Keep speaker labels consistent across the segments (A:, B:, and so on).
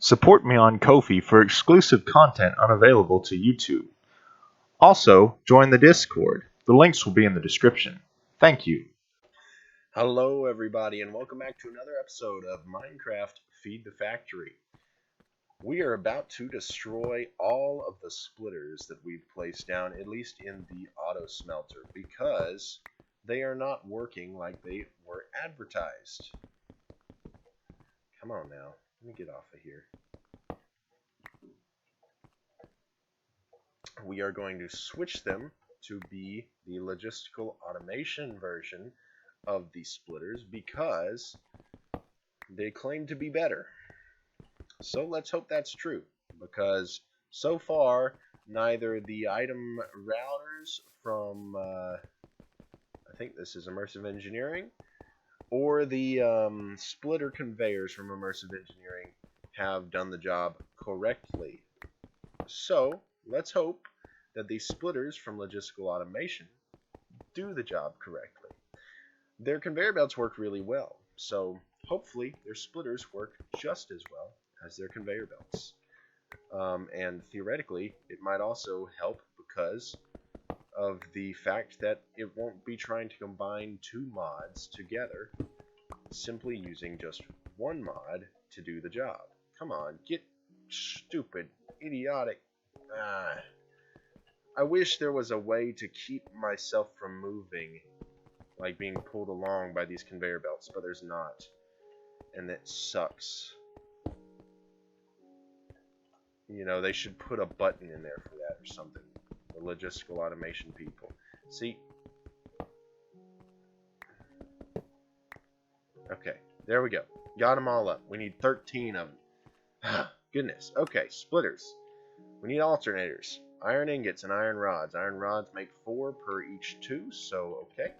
A: Support me on Ko-fi for exclusive content unavailable to YouTube. Also, join the Discord. The links will be in the description. Thank you.
B: Hello everybody and welcome back to another episode of Minecraft Feed the Factory. We are about to destroy all of the splitters that we've placed down, at least in the auto smelter, because they are not working like they were advertised. Come on now, let me get off of here. We are going to switch them to be the logistical automation version of the splitters because they claim to be better. So let's hope that's true, because so far neither the item routers from I think this is Immersive Engineering, or the splitter conveyors from Immersive Engineering have done the job correctly. So let's hope that the splitters from Logistical Automation do the job correctly. Their conveyor belts work really well, so hopefully their splitters work just as well as their conveyor belts. And theoretically, it might also help because of the fact that it won't be trying to combine two mods together, simply using just one mod to do the job. Come on, get stupid, idiotic. I wish there was a way to keep myself from moving, like being pulled along by these conveyor belts, but there's not. And it sucks. You know, they should put a button in there for that or something. The logistical automation people. See? Okay, there we go. Got them all up. We need 13 of them. Goodness. Okay, splitters. We need alternators. Iron ingots and iron rods. Iron rods make 4 per each 2, so okay.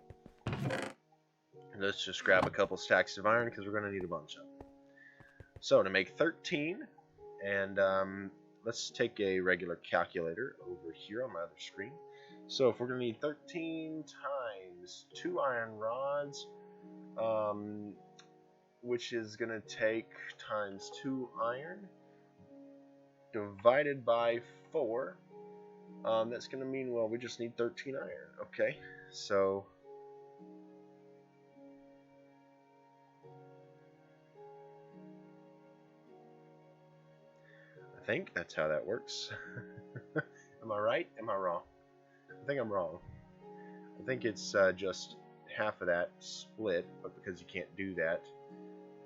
B: Let's just grab a couple stacks of iron because we're going to need a bunch of them. So to make 13, and let's take a regular calculator over here on my other screen. So if we're going to need 13 times 2 iron rods, which is going to take times 2 iron divided by 4, that's going to mean, well, we just need 13 iron. Okay, so I think that's how that works. Am I right? Am I wrong? I think I'm wrong. I think it's just half of that split, but because you can't do that,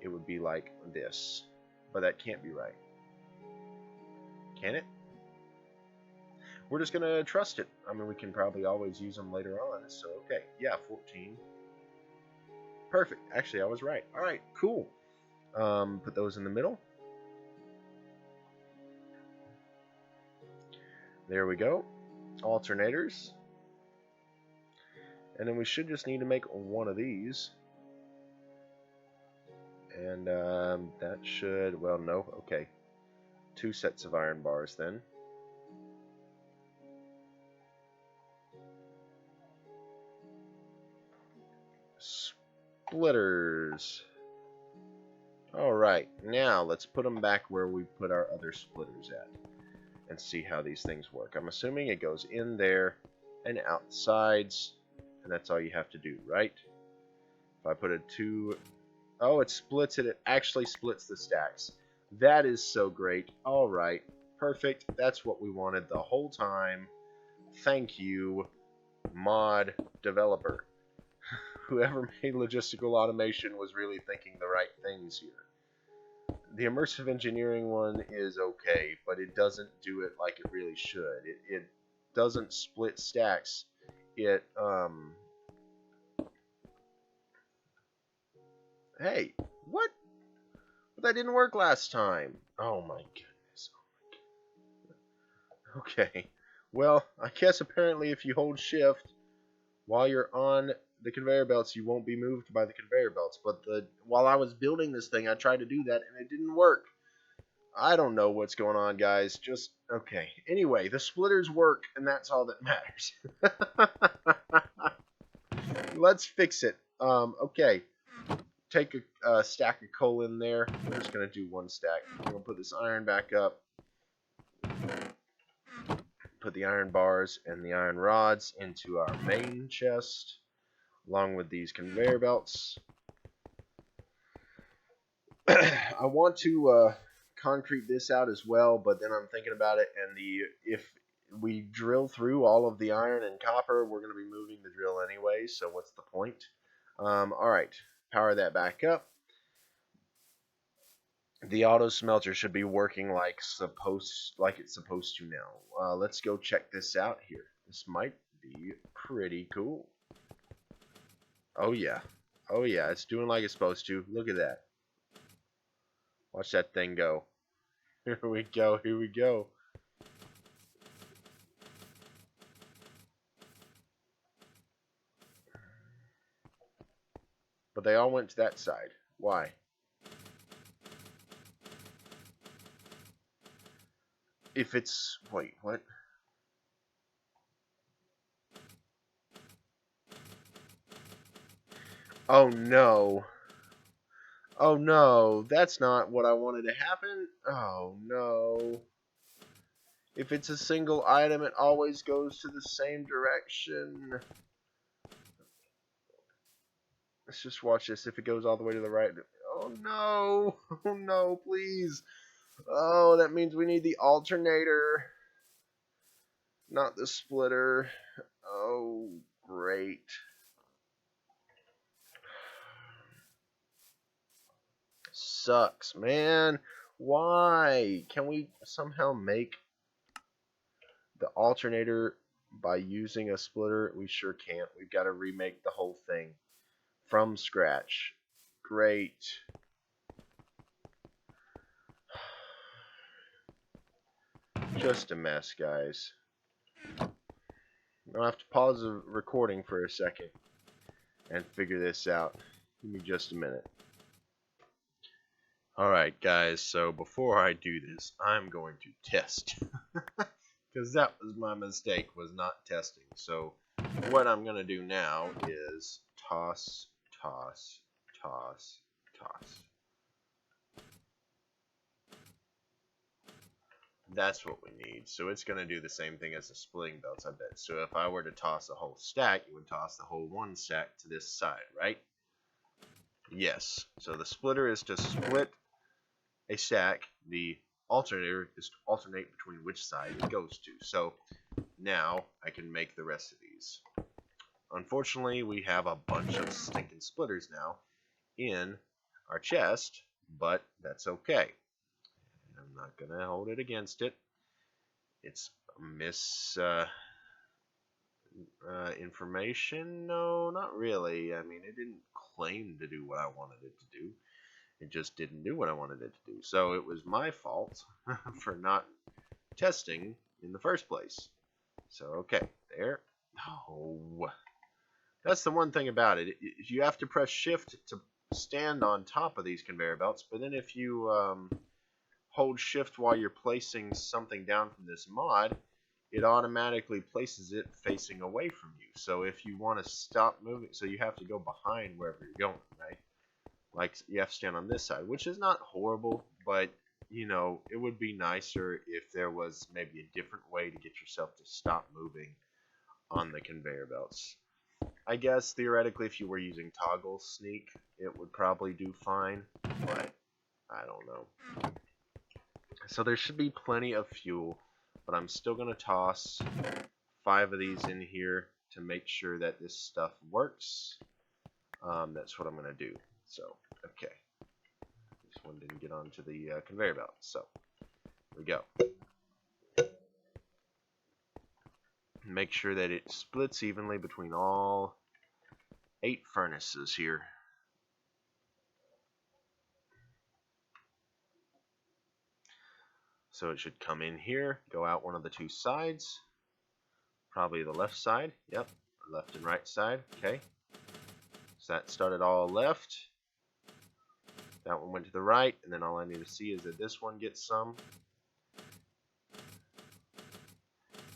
B: it would be like this. But that can't be right. Can it? We're just going to trust it. I mean, we can probably always use them later on. So, okay. Yeah, 14. Perfect. Actually, I was right. All right, cool. Put those in the middle. There we go. Alternators. And then we should just need to make one of these. And that should, well, no, okay. 2 sets of iron bars then. Splitters. Alright, now let's put them back where we put our other splitters at and see how these things work. I'm assuming it goes in there and out the sides, and that's all you have to do, right? If I put a 2... Oh, it splits it. It actually splits the stacks. That is so great. Alright, perfect. That's what we wanted the whole time. Thank you, mod developer. Whoever made logistical automation was really thinking the right things here. The immersive engineering one is okay, but it doesn't do it like it really should. It doesn't split stacks. It, Hey, what? But that didn't work last time. Oh my goodness. Okay. Well, I guess apparently if you hold shift while you're on the conveyor belts, you won't be moved by the conveyor belts. But while I was building this thing, I tried to do that and it didn't work. I don't know what's going on, guys. Just, okay. Anyway, the splitters work, and that's all that matters. Let's fix it. Okay. take a stack of coal in there. We're just going to do one stack. We're going to put this iron back up. Put the iron bars and the iron rods into our main chest, along with these conveyor belts. I want to concrete this out as well, but then I'm thinking about it, and if we drill through all of the iron and copper, we're going to be moving the drill anyway, so what's the point? Alright, power that back up. The auto smelter should be working like it's supposed to now. Let's go check this out here. This might be pretty cool. Oh yeah. Oh yeah, it's doing like it's supposed to. Look at that. Watch that thing go. Here we go, here we go. But they all went to that side. Why? If it's... Wait, what? Oh no. Oh no, that's not what I wanted to happen. Oh no. If it's a single item, it always goes to the same direction. Let's just watch this. If it goes all the way to the right. Oh no. Oh no, please. Oh, that means we need the alternator. Not the splitter. Oh, great. Sucks, man. Why? Can we somehow make the alternator by using a splitter? We sure can't. We've got to remake the whole thing from scratch. Great. Just a mess, guys. I'll have to pause the recording for a second and figure this out. Give me just a minute. Alright, guys, so before I do this, I'm going to test. Because that was my mistake, was not testing. So what I'm going to do now is toss, toss, toss, toss. That's what we need. So it's going to do the same thing as the splitting belts, I bet. So if I were to toss a whole stack, it would toss the whole one stack to this side, right? Yes. So the splitter is to split a stack. The alternator is to alternate between which side it goes to. So now I can make the rest of these. Unfortunately, we have a bunch of stinking splitters now in our chest, but that's okay. I'm not going to hold it against it. It's information? No, not really. I mean, it didn't claim to do what I wanted it to do. It just didn't do what I wanted it to do. So it was my fault for not testing in the first place. So, okay, there. Oh, that's the one thing about it. You have to press shift to stand on top of these conveyor belts, but then if you hold shift while you're placing something down from this mod, it automatically places it facing away from you. So if you want to stop moving, so you have to go behind wherever you're going, right? Like, you have to stand on this side, which is not horrible, but, you know, it would be nicer if there was maybe a different way to get yourself to stop moving on the conveyor belts. I guess, theoretically, if you were using toggle sneak, it would probably do fine, but I don't know. So there should be plenty of fuel, but I'm still going to toss 5 of these in here to make sure that this stuff works. That's what I'm going to do. So, okay. This one didn't get onto the conveyor belt, so here we go. Make sure that it splits evenly between all 8 furnaces here. So it should come in here, go out one of the 2 sides, probably the left side, yep, left and right side, okay. So that started all left, that one went to the right, and then all I need to see is that this one gets some.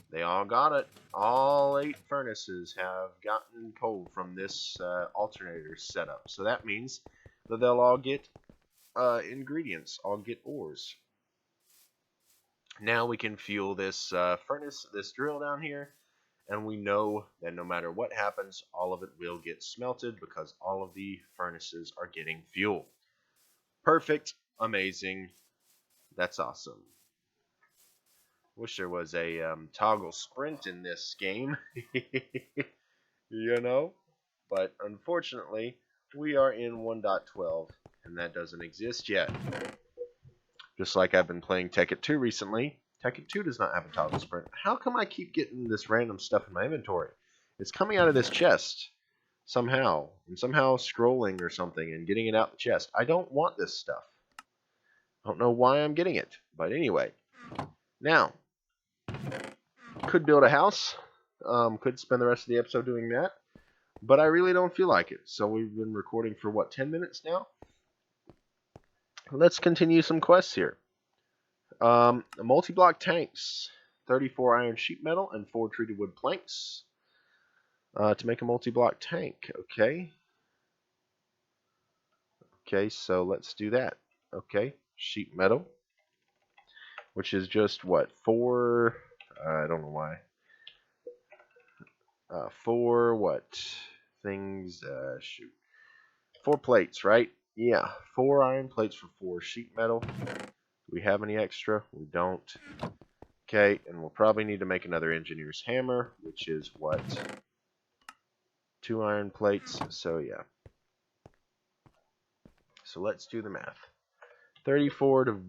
B: They all got it. All 8 furnaces have gotten coal from this alternator setup. So that means that they'll all get ingredients, all get ores. Now we can fuel this furnace, this drill down here, and we know that no matter what happens, all of it will get smelted because all of the furnaces are getting fuel. Perfect, amazing, that's awesome. Wish there was a toggle sprint in this game, you know? But unfortunately, we are in 1.12, and that doesn't exist yet. Just like I've been playing Tekkit 2 recently, Tekkit 2 does not have a toggle sprint. How come I keep getting this random stuff in my inventory? It's coming out of this chest somehow, and somehow scrolling or something and getting it out the chest. I don't want this stuff. I don't know why I'm getting it, but anyway. Now, could build a house, could spend the rest of the episode doing that, but I really don't feel like it. So we've been recording for, what, 10 minutes now? Let's continue some quests here. Multi-block tanks, 34 iron sheet metal, and 4 treated wood planks to make a multi-block tank. Okay. Okay, so let's do that. Okay, sheet metal, which is just what, 4? I don't know why. 4 what things? Shoot, 4 plates, right? Yeah, 4 iron plates for 4 sheet metal. Do we have any extra? We don't. Okay, and we'll probably need to make another engineer's hammer, which is what? 2 iron plates. So yeah. So let's do the math. 34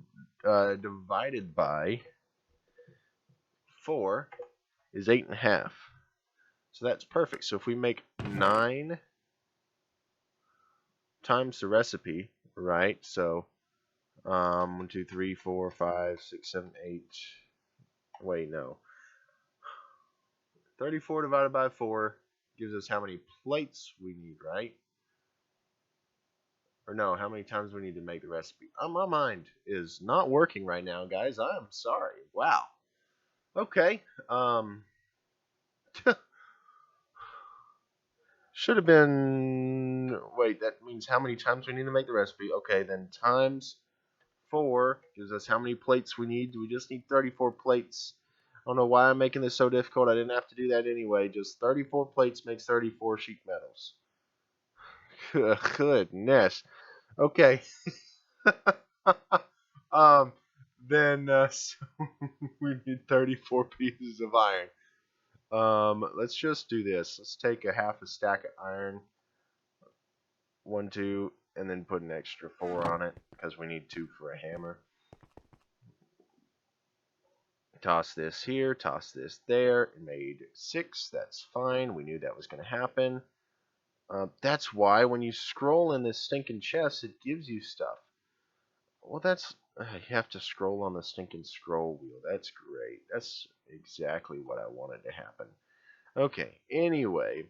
B: divided by 4 is 8.5. So that's perfect. So if we make 9 times the recipe, right? So 1, 2, 3, 4, 5, 6, 7, 8. Wait, no. 34 divided by 4 gives us how many plates we need, right? Or no, how many times we need to make the recipe. My mind is not working right now, guys. I am sorry. Wow. Okay. Should have been... Wait, that means how many times we need to make the recipe. Okay, then times 4 gives us how many plates we need. We just need 34 plates. I don't know why I'm making this so difficult. I didn't have to do that anyway. Just 34 plates makes 34 sheet metals. Goodness. Okay. Then so we need 34 pieces of iron. Let's just do this. Let's take a half a stack of iron. 1, 2, and then put an extra 4 on it because we need 2 for a hammer. Toss this here, toss this there. It made 6. That's fine. We knew that was going to happen. That's why when you scroll in this stinking chest, it gives you stuff. Well, that's... you have to scroll on the stinking scroll wheel. That's great. That's exactly what I wanted to happen. Okay, anyway.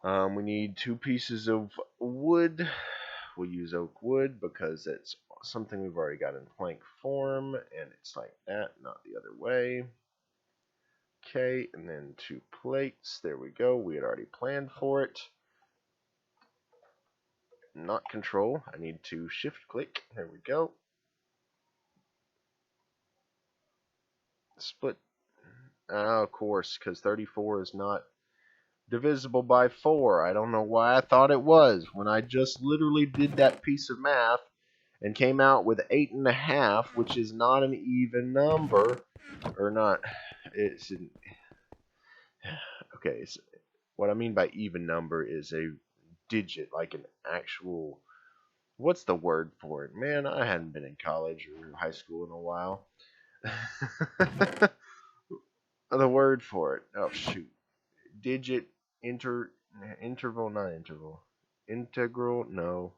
B: We need 2 pieces of wood. We'll use oak wood because it's something we've already got in plank form, and it's like that, not the other way. Okay, and then 2 plates. There we go. We had already planned for it. Not control. I need to shift click. There we go. Split. Of course, because 34 is not divisible by 4. I don't know why I thought it was when I just literally did that piece of math and came out with 8.5, which is not an even number. Or not. It's an, okay, so what I mean by even number is a digit, like an actual... What's the word for it? Man, I hadn't been in college or high school in a while. The word for it. Oh, shoot. Digit, interval, not interval. Integral, no.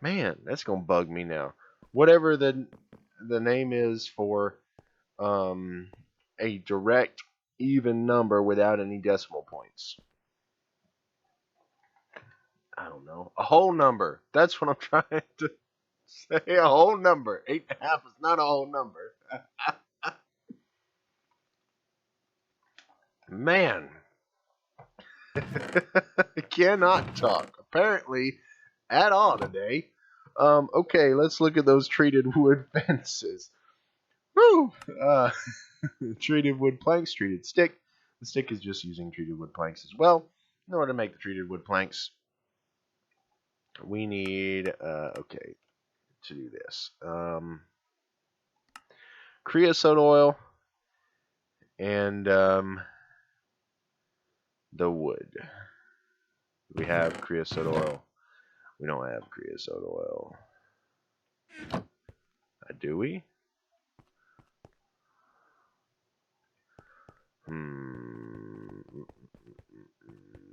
B: Man, that's going to bug me now. Whatever the name is for a direct even number without any decimal points. I don't know. A whole number. That's what I'm trying to say. A whole number. 8.5 is not a whole number. Man. Cannot talk, apparently, at all today. Okay, let's look at those treated wood fences. Woo! Treated wood planks, treated stick. The stick is just using treated wood planks as well. In order to make the treated wood planks, we need, okay, to do this. Creosote oil and the wood. We have creosote oil. We don't have creosote oil. Do we?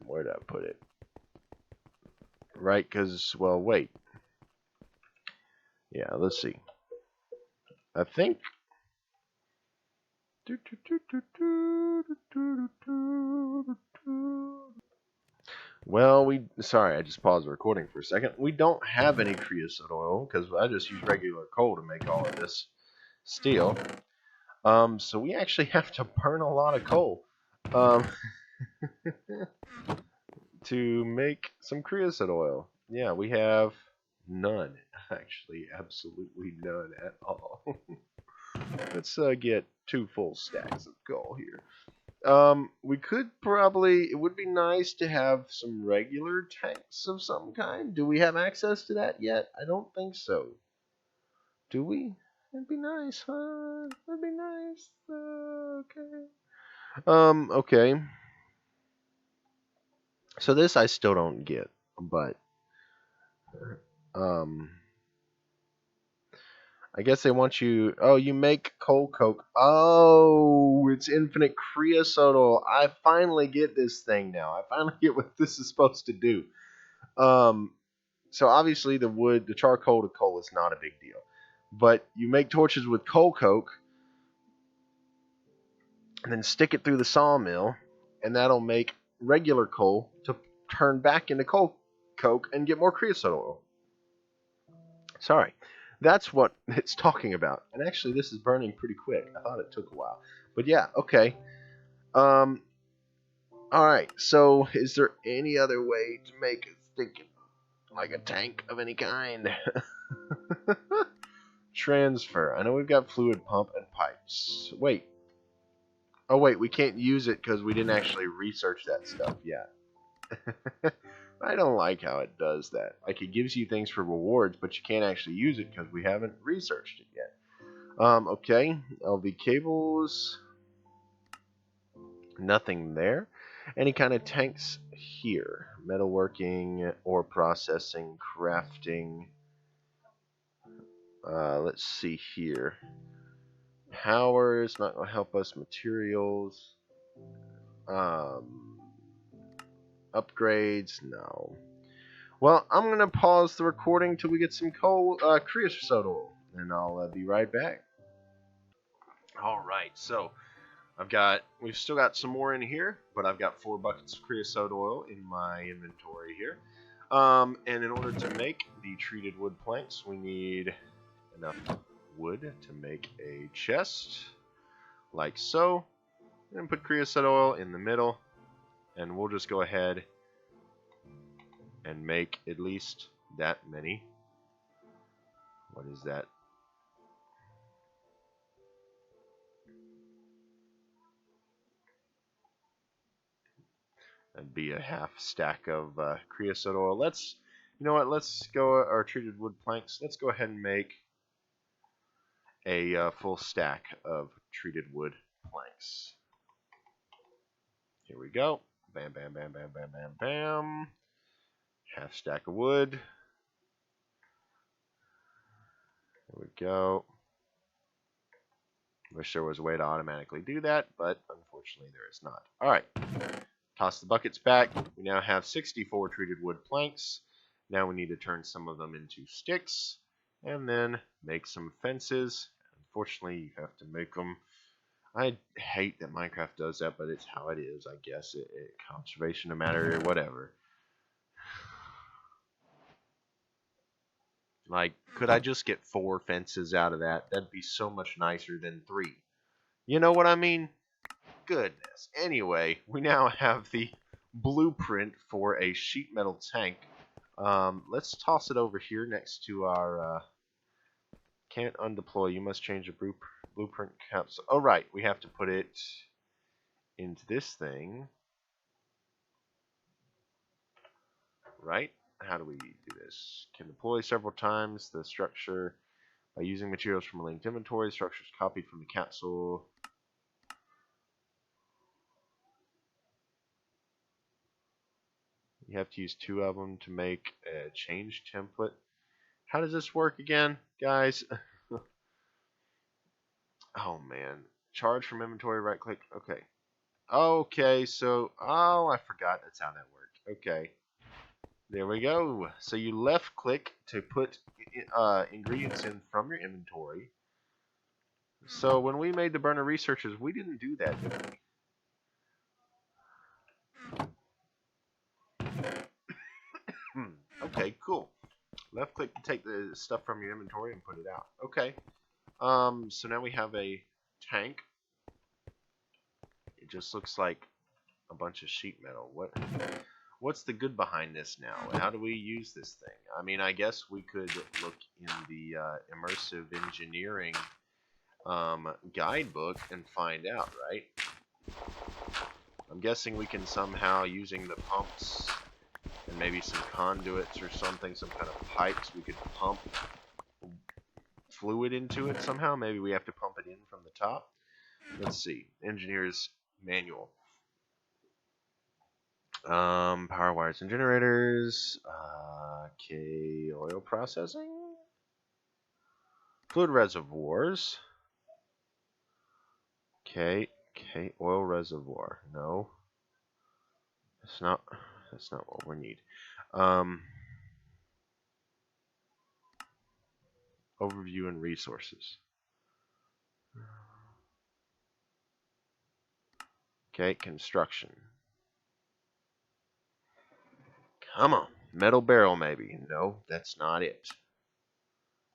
B: Where did I put it? Right, because, well, wait. Yeah, let's see. I think. Well, sorry, I just paused the recording for a second. We don't have any creosote oil because I just use regular coal to make all of this steel. So we actually have to burn a lot of coal to make some creosote oil. Yeah, we have none, actually, absolutely none at all. Let's get 2 full stacks of coal here. We could probably, it would be nice to have some regular tanks of some kind. Do we have access to that yet? I don't think so. Do we? It'd be nice, huh? It'd be nice. Okay. Okay. So this I still don't get, but, I guess they want you. Oh, you make coal coke. Oh, it's infinite creosote oil. I finally get this thing now. I finally get what this is supposed to do. So obviously the wood, the charcoal to coal is not a big deal, but you make torches with coal coke, and then stick it through the sawmill, and that'll make regular coal to turn back into coal coke and get more creosote oil. Sorry. That's what it's talking about. And actually, this is burning pretty quick. I thought it took a while. But yeah, okay. Alright, so is there any other way to make it stick like a tank of any kind? Transfer. I know we've got fluid pump and pipes. Wait. Oh, wait, we can't use it because we didn't actually research that stuff yet. I don't like how it does that. Like, it gives you things for rewards, but you can't actually use it because we haven't researched it yet. Okay. LV cables. Nothing there. Any kind of tanks here. Metalworking, ore processing, crafting. Let's see here. Power is not going to help us. Materials. Upgrades, no. Well, I'm going to pause the recording till we get some creosote oil, and I'll be right back. Alright, so we've still got some more in here, but I've got 4 buckets of creosote oil in my inventory here. And in order to make the treated wood planks, we need enough wood to make a chest, like so. And put creosote oil in the middle, and we'll just go ahead and make at least that many. What is that? That'd be a half stack of creosote oil. You know what? Let's go, our treated wood planks. Let's go ahead and make a full stack of treated wood planks. Here we go. Bam, bam, bam, bam, bam, bam, bam. Half stack of wood. There we go. Wish there was a way to automatically do that, but unfortunately there is not. Alright. Toss the buckets back. We now have 64 treated wood planks. Now we need to turn some of them into sticks and then make some fences. Unfortunately, you have to make them. I hate that Minecraft does that, but it's how it is, I guess. Conservation no matter whatever. Like, could I just get 4 fences out of that? That'd be so much nicer than 3. You know what I mean? Goodness. Anyway, we now have the blueprint for a sheet metal tank. Let's toss it over here next to our can't undeploy. You must change the blueprint capsule. Oh, right. We have to put it into this thing. Right? How do we do this? Can deploy several times the structure by using materials from a linked inventory. The structure is copied from the capsule. You have to use 2 of them to make a change template. How does this work again, guys? Oh, man. Charge from inventory, right click. Okay. Okay, so, oh, I forgot that's how that worked. Okay. There we go. So you left click to put ingredients in from your inventory. So when we made the burner researches, we didn't do that, did we? Okay, cool. Left click to take the stuff from your inventory and put it out. Okay. So now we have a tank. It just looks like a bunch of sheet metal. What's the good behind this now? How do we use this thing? I mean, I guess we could look in the immersive engineering guidebook and find out, right? I'm guessing we can somehow, using the pumps and maybe some conduits or something, some kind of pipes, we could pump fluid into it somehow. Maybe we have to pump it in from the top. Let's see. Engineer's manual. Power wires and generators. Okay, oil processing. Fluid reservoirs. Okay, oil reservoir. No. That's not what we need. Overview and resources. Okay, construction. Come on. Metal barrel, maybe. No, that's not it.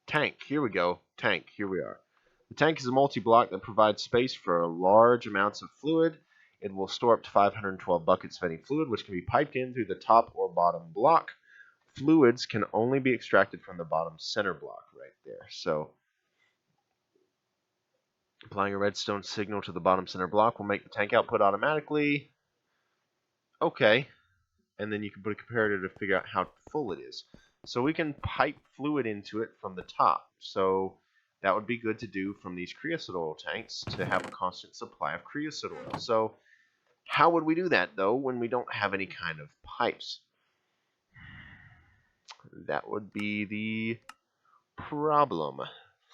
B: Tank. Here we go. Tank. Here we are. The tank is a multi-block that provides space for large amounts of fluid. It will store up to 512 buckets of any fluid, which can be piped in through the top or bottom block. Fluids can only be extracted from the bottom center block right there. So, applying a redstone signal to the bottom center block will make the tank output automatically. Okay. And then you can put a comparator to figure out how full it is. So we can pipe fluid into it from the top. So that would be good to do from these creosote oil tanks to have a constant supply of creosote oil. So how would we do that, though, when we don't have any kind of pipes? That would be the problem.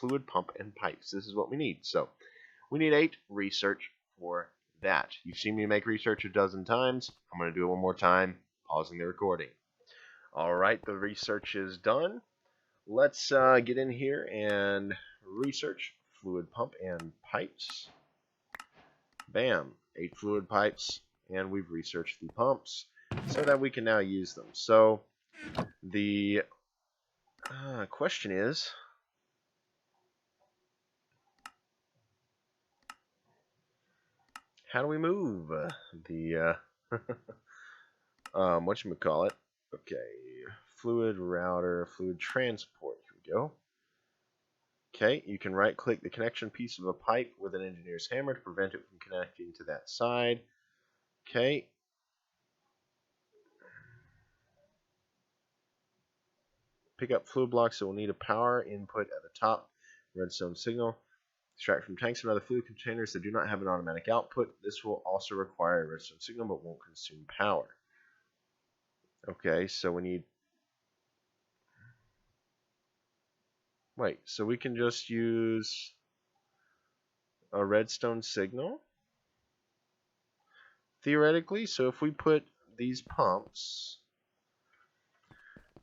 B: Fluid pump and pipes. This is what we need. So we need 8 research for that. You've seen me make research a dozen times. I'm going to do it one more time, pausing the recording. Alright, the research is done. Let's get in here and research fluid pump and pipes. Bam, 8 fluid pipes, and we've researched the pumps so that we can now use them. So the question is, how do we move the whatchamacallit? Okay, fluid router, fluid transport. Here we go. Okay, you can right-click the connection piece of a pipe with an engineer's hammer to prevent it from connecting to that side. Okay. Pick up fluid blocks that will need a power input at the top. Redstone signal. Extract from tanks and other fluid containers that do not have an automatic output. This will also require a redstone signal but won't consume power. Okay, so we need... Wait, so we can just use a redstone signal? Theoretically, so if we put these pumps...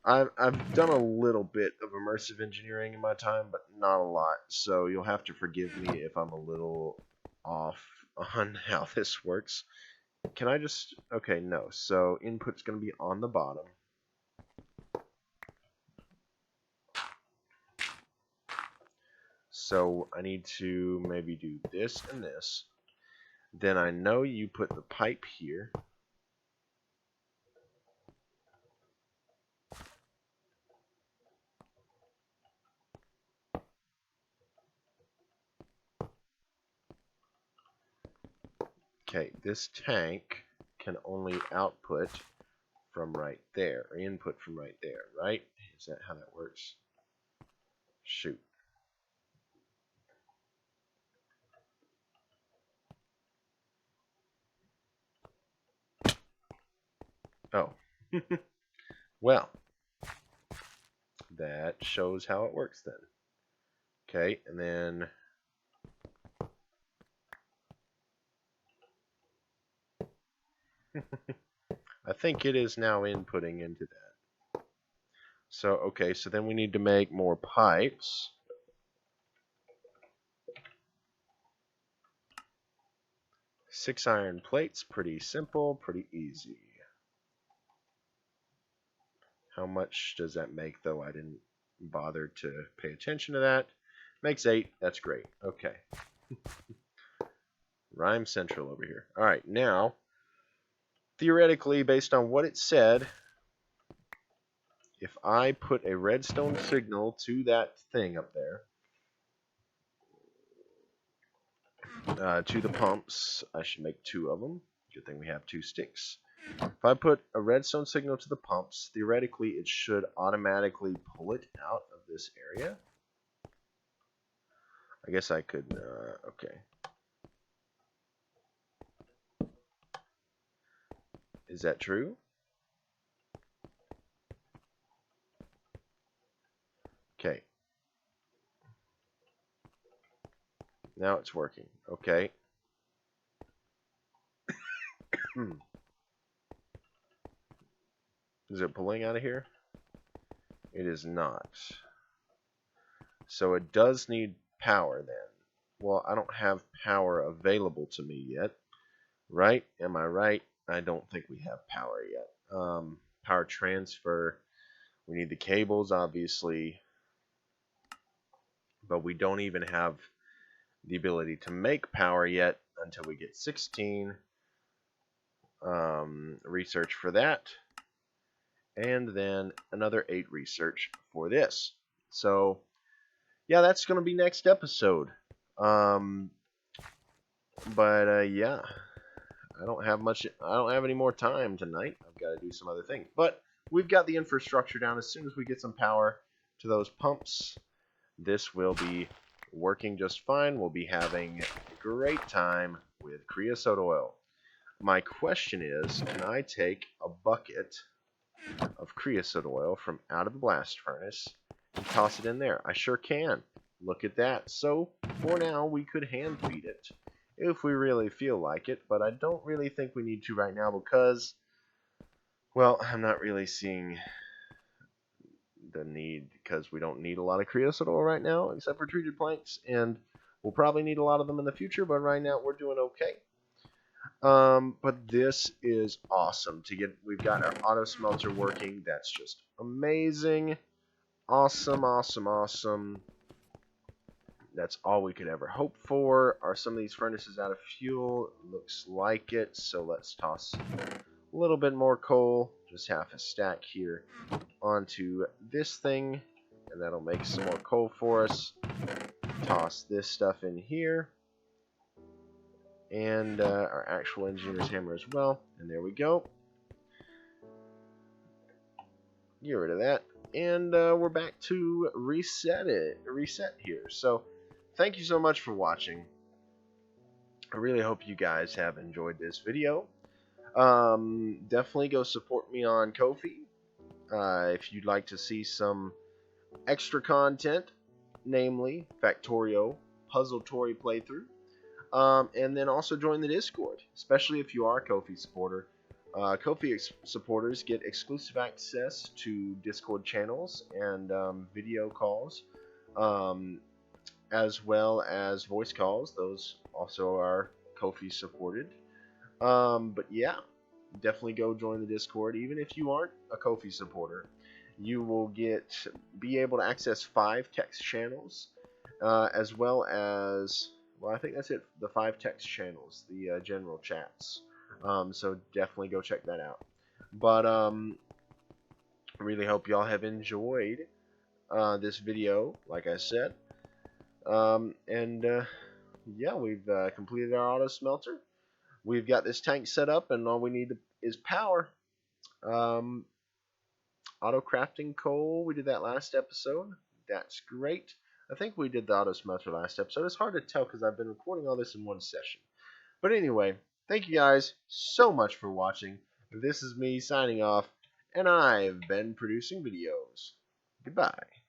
B: I've done a little bit of immersive engineering in my time, but not a lot, so you'll have to forgive me if I'm a little off on how this works. Can I just... Okay, no. So input's going to be on the bottom. So I need to maybe do this and this. Then I know you put the pipe here. Okay, this tank can only output from right there, or input from right there, right? Is that how that works? Shoot. Oh. Well, that shows how it works then. Okay, and then I think it is now inputting into that. So, okay, so then we need to make more pipes. Six iron plates, pretty simple, pretty easy. How much does that make, though? I didn't bother to pay attention to that. Makes 8. That's great. Okay. Rhyme Central over here. All right, now, theoretically, based on what it said, if I put a redstone signal to that thing up there, to the pumps, I should make 2 of them. Good thing we have 2 sticks. If I put a redstone signal to the pumps, theoretically it should automatically pull it out of this area. I guess I could, okay. Is that true? Okay. Now it's working. Okay. Is it pulling out of here? It is not. So it does need power then. Well, I don't have power available to me yet. Right? Am I right? I don't think we have power yet. Power transfer. We need the cables, obviously. But we don't even have the ability to make power yet until we get 16. Research for that. And then another 8 research for this. So, yeah, that's going to be next episode. Yeah, I don't have any more time tonight. I've got to do some other things. But we've got the infrastructure down. As soon as we get some power to those pumps, this will be working just fine. We'll be having a great time with creosote oil. My question is, can I take a bucket of creosote oil from out of the blast furnace and toss it in there? I sure can. Look at that. So, for now, we could hand feed it if we really feel like it, but I don't really think we need to right now because, well, I'm not really seeing the need because we don't need a lot of creosote oil right now except for treated planks, and we'll probably need a lot of them in the future, but right now we're doing okay. But this is awesome to get. We've got our auto smelter working. That's just amazing. Awesome, awesome, awesome. That's all we could ever hope for. Are some of these furnaces out of fuel? Looks like it. So let's toss a little bit more coal, just half a stack here, onto this thing, and that'll make some more coal for us. Toss this stuff in here, and our actual engineer's hammer as well, and there we go. Get rid of that, and we're back to reset here. So thank you so much for watching. I really hope you guys have enjoyed this video. Definitely go support me on Ko-fi if you'd like to see some extra content, namely Factorio Puzzletory playthrough. And then also join the Discord, especially if you are a Ko-fi supporter. Ko-fi supporters get exclusive access to Discord channels and video calls, as well as voice calls. Those also are Ko-fi supported. But yeah, definitely go join the Discord. Even if you aren't a Ko-fi supporter, you will be able to access 5 text channels, as well as, well, I think that's it, the 5 text channels, the general chats. So definitely go check that out. But I really hope y'all have enjoyed this video, like I said. Yeah, we've completed our auto smelter. we've got this tank set up, and all we need is power. Auto crafting coal, we did that last episode. That's great. I think we did the auto smelter last episode. It's hard to tell because I've been recording all this in one session. But anyway, thank you guys so much for watching. This is me signing off, and I've been producing videos. Goodbye.